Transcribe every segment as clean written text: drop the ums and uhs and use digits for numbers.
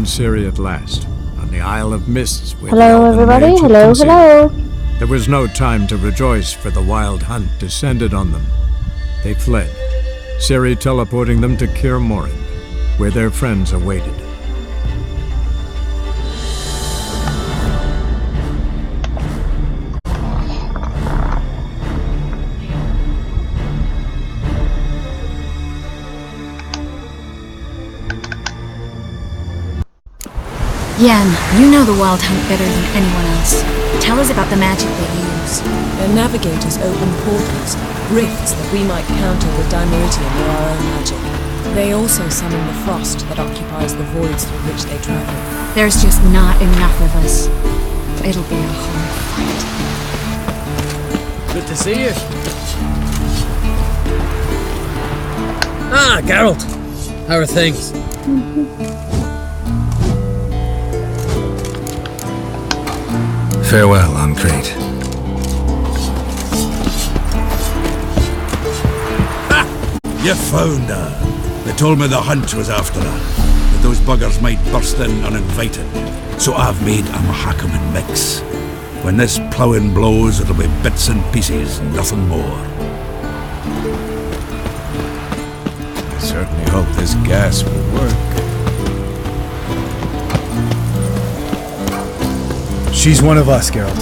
found Ciri at last, on the Isle of Mists. Hello, everybody. Hello. There was no time to rejoice, for the wild hunt descended on them. They fled, Ciri teleporting them to Kaer Morhen, where their friends awaited. Yen, you know the Wild Hunt better than anyone else. Tell us about the magic they use. Their navigators open portals, rifts that we might counter with Dimeritium or our own magic. They also summon the frost that occupies the voids through which they travel. There's just not enough of us. It'll be a hard fight. Good to see you. Ah, Geralt. How are things? Farewell, Ancrate. Ha! You found her. They told me the hunt was after her, that those buggers might burst in uninvited. So I've made a Mahakaman mix. When this ploughing blows, it'll be bits and pieces, nothing more. I certainly hope this gas will work. She's one of us, Geralt.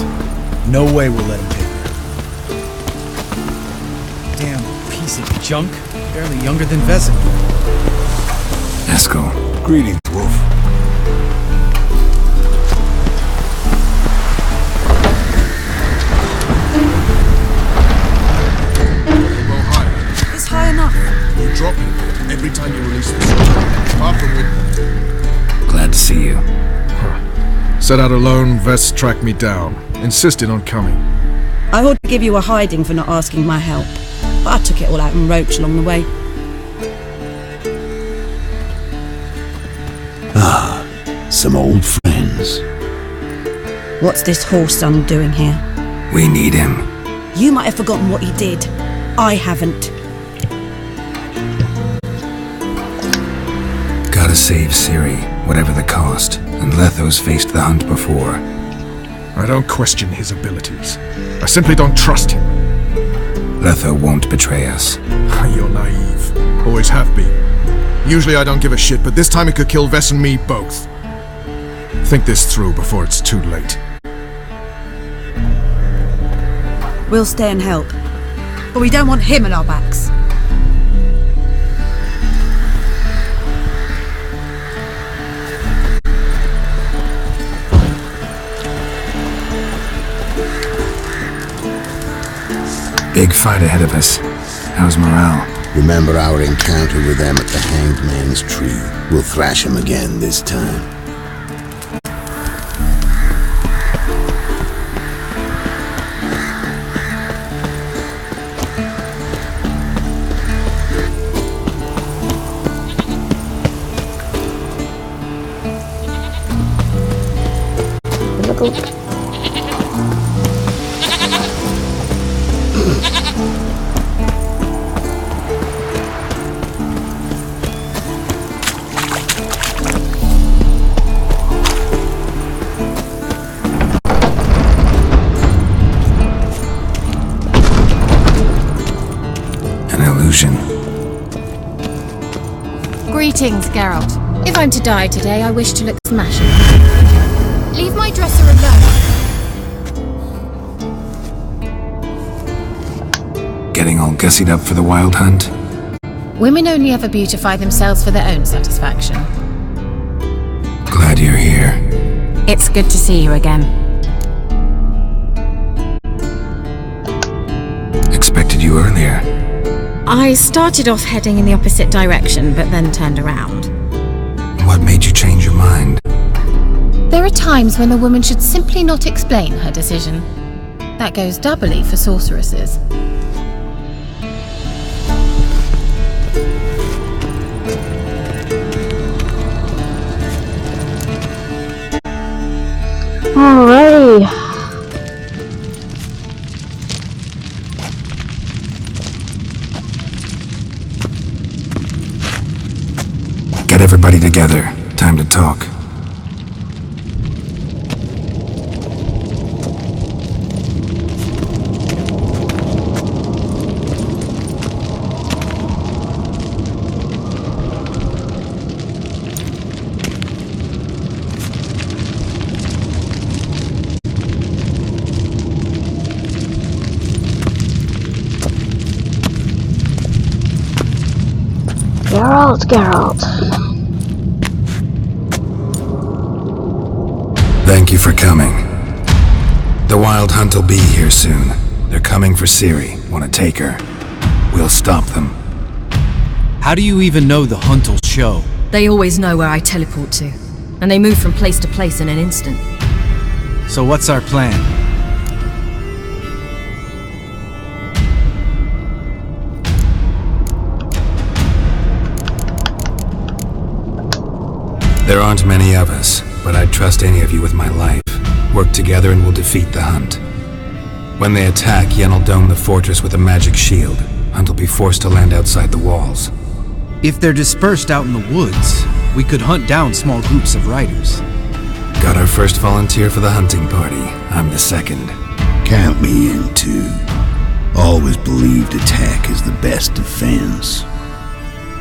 No way we'll let him take her. Damn piece of junk. Barely younger than Vezin. Eskel. Greetings, Wolf. It's high enough. You drop it every time you release the sword. Far from it. Glad to see you. Set out alone, Vess tracked me down. Insisted on coming. I ought to give you a hiding for not asking my help, but I took it all out in Roach along the way. Ah, some old friends. What's this whoreson doing here? We need him. You might have forgotten what he did. I haven't. Gotta save Ciri, whatever the cost. And Lethos faced the hunt before. I don't question his abilities. I simply don't trust him. Letho won't betray us. You're naive. Always have been. Usually I don't give a shit, but this time it could kill Vess and me both. Think this through before it's too late. We'll stay and help, but we don't want him at our backs. Big fight ahead of us. How's morale? Remember our encounter with them at the Hanged Man's Tree. We'll thrash him again this time. Greetings, Geralt. If I'm to die today, I wish to look smashing. Leave my dresser alone. Getting all gussied up for the wild hunt? Women only ever beautify themselves for their own satisfaction. Glad you're here. It's good to see you again. Expected you earlier. I started off heading in the opposite direction, but then turned around. What made you change your mind? There are times when a woman should simply not explain her decision. That goes doubly for sorceresses. Alrighty. Get everybody together. Time to talk. Geralt. Thank you for coming. The Wild Hunt will be here soon. They're coming for Ciri. Want to take her? We'll stop them. How do you even know the Hunt will show? They always know where I teleport to, and they move from place to place in an instant. So what's our plan? There aren't many of us, but I'd trust any of you with my life. Work together and we'll defeat the Hunt. When they attack, Yen will dome the fortress with a magic shield. Hunt will be forced to land outside the walls. If they're dispersed out in the woods, we could hunt down small groups of riders. Got our first volunteer for the hunting party. I'm the second. Count me in too. Always believed attack is the best defense.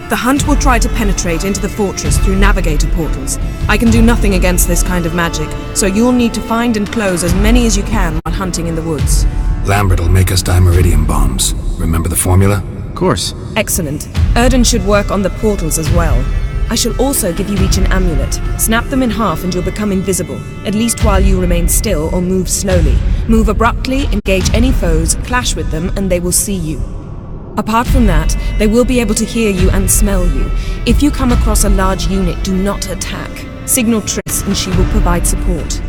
The Hunt will try to penetrate into the fortress through navigator portals. I can do nothing against this kind of magic, so you'll need to find and close as many as you can while hunting in the woods. Lambert will make us dimeridium bombs. Remember the formula? Of course. Excellent. Erden should work on the portals as well. I shall also give you each an amulet. Snap them in half and you'll become invisible, at least while you remain still or move slowly. Move abruptly, engage any foes, clash with them, and they will see you. Apart from that, they will be able to hear you and smell you. If you come across a large unit, do not attack. Signal Triss and she will provide support.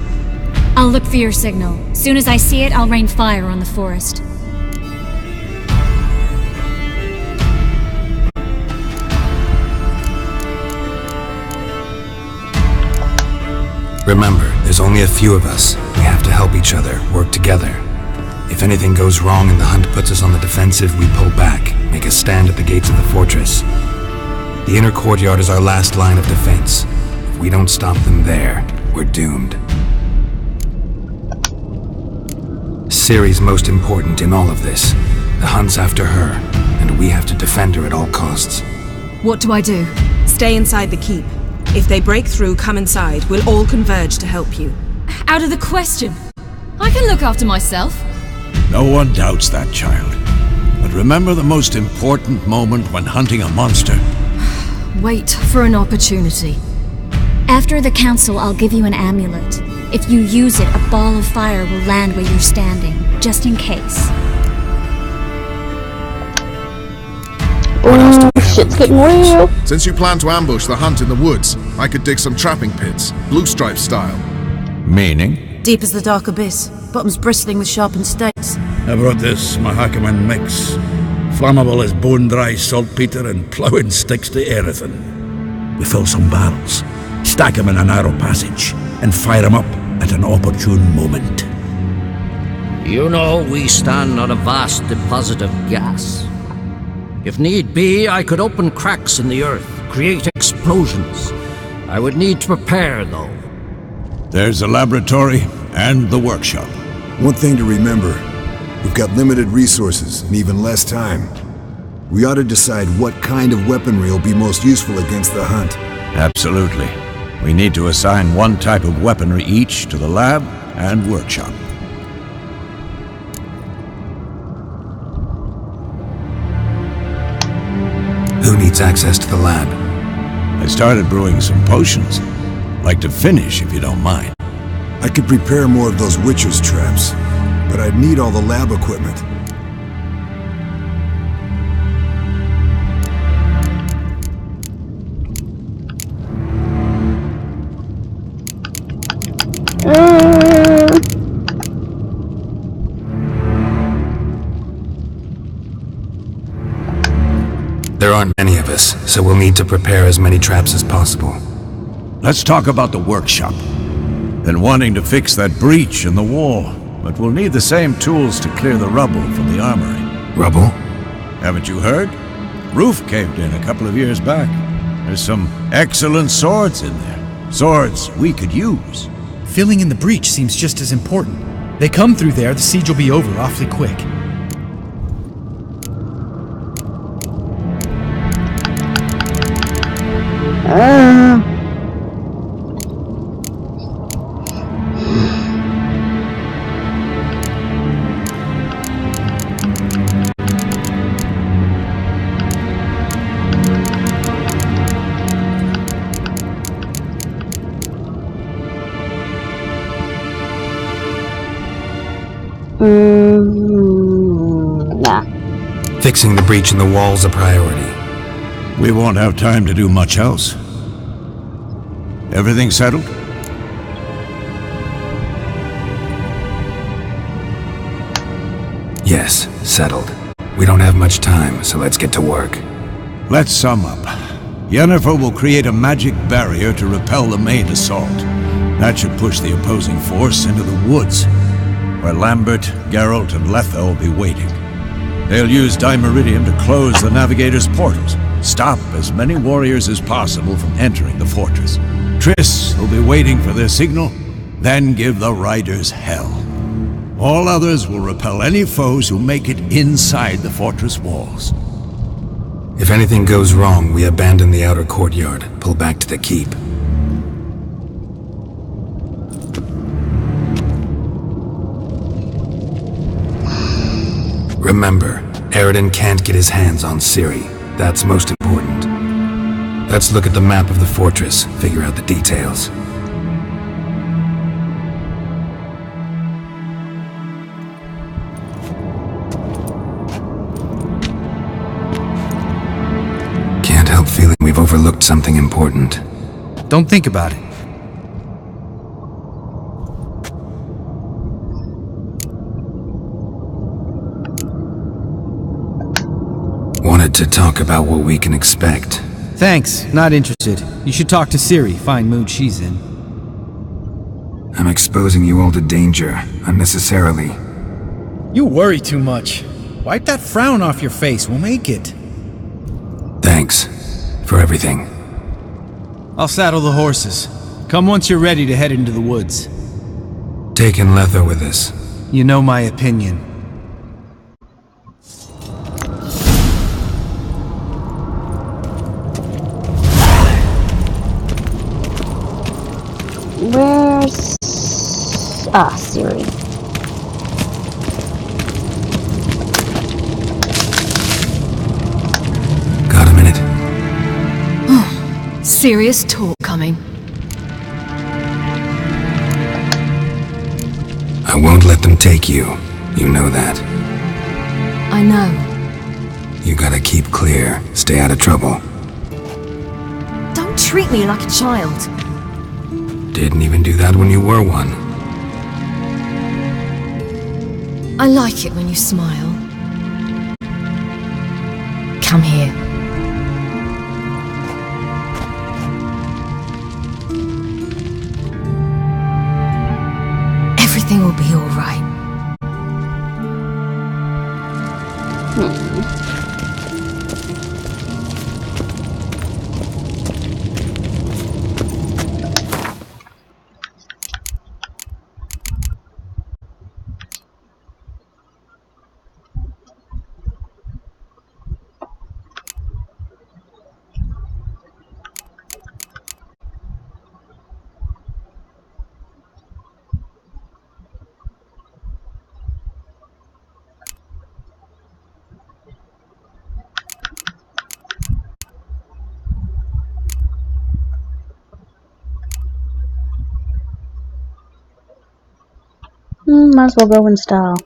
I'll look for your signal. Soon as I see it, I'll rain fire on the forest. Remember, there's only a few of us. We have to help each other, work together. If anything goes wrong and the Hunt puts us on the defensive, we pull back, make a stand at the gates of the fortress. The inner courtyard is our last line of defense. If we don't stop them there, we're doomed. Ciri's most important in all of this. The Hunt's after her, and we have to defend her at all costs. What do I do? Stay inside the keep. If they break through, come inside. We'll all converge to help you. Out of the question. I can look after myself. No one doubts that, child. But remember the most important moment when hunting a monster. Wait for an opportunity. After the council, I'll give you an amulet. If you use it, a ball of fire will land where you're standing, just in case. Ooh, shit's getting real. Since you plan to ambush the Hunt in the woods, I could dig some trapping pits, Blue Stripe style. Meaning? Deep as the dark abyss, bottoms bristling with sharpened stakes. I brought this Mahakaman mix. Flammable as bone-dry saltpeter and ploughing sticks to everything. We fill some barrels, stack them in a narrow passage, and fire them up at an opportune moment. You know, we stand on a vast deposit of gas. If need be, I could open cracks in the earth, create explosions. I would need to prepare, though. There's the laboratory and the workshop. One thing to remember, we've got limited resources and even less time. We ought to decide what kind of weaponry will be most useful against the Hunt. Absolutely. We need to assign one type of weaponry each to the lab and workshop. Who needs access to the lab? I started brewing some potions. Like to finish, if you don't mind. I could prepare more of those Witcher's traps, but I'd need all the lab equipment. There aren't many of us, so we'll need to prepare as many traps as possible. Let's talk about the workshop. Been wanting to fix that breach in the wall, but we'll need the same tools to clear the rubble from the armory. Rubble? Haven't you heard? Roof caved in a couple of years back. There's some excellent swords in there. Swords we could use. Filling in the breach seems just as important. They come through there, the siege will be over awfully quick. Nah. Fixing the breach in the wall's a priority. We won't have time to do much else. Everything settled? Yes, settled. We don't have much time, so let's get to work. Let's sum up. Yennefer will create a magic barrier to repel the main assault. That should push the opposing force into the woods, where Lambert, Geralt, and Letha will be waiting. They'll use Dimeridium to close the Navigator's portals, stop as many warriors as possible from entering the fortress. Triss will be waiting for their signal, then give the riders hell. All others will repel any foes who make it inside the fortress walls. If anything goes wrong, we abandon the outer courtyard, pull back to the keep. Remember, Aroden can't get his hands on Ciri. That's most important. Let's look at the map of the fortress, figure out the details. Can't help feeling we've overlooked something important. Don't think about it. Wanted to talk about what we can expect. Thanks, not interested. You should talk to Ciri, fine mood she's in. I'm exposing you all to danger, unnecessarily. You worry too much. Wipe that frown off your face, we'll make it. Thanks for everything. I'll saddle the horses. Come once you're ready to head into the woods. Taking Letha with us. You know my opinion. Where's... Ah, Ciri. Got a minute? Serious talk coming. I won't let them take you. You know that. I know. You gotta keep clear. Stay out of trouble. Don't treat me like a child. Didn't even do that when you were one. I like it when you smile. Come here. Everything will be all right. Might as well go in style.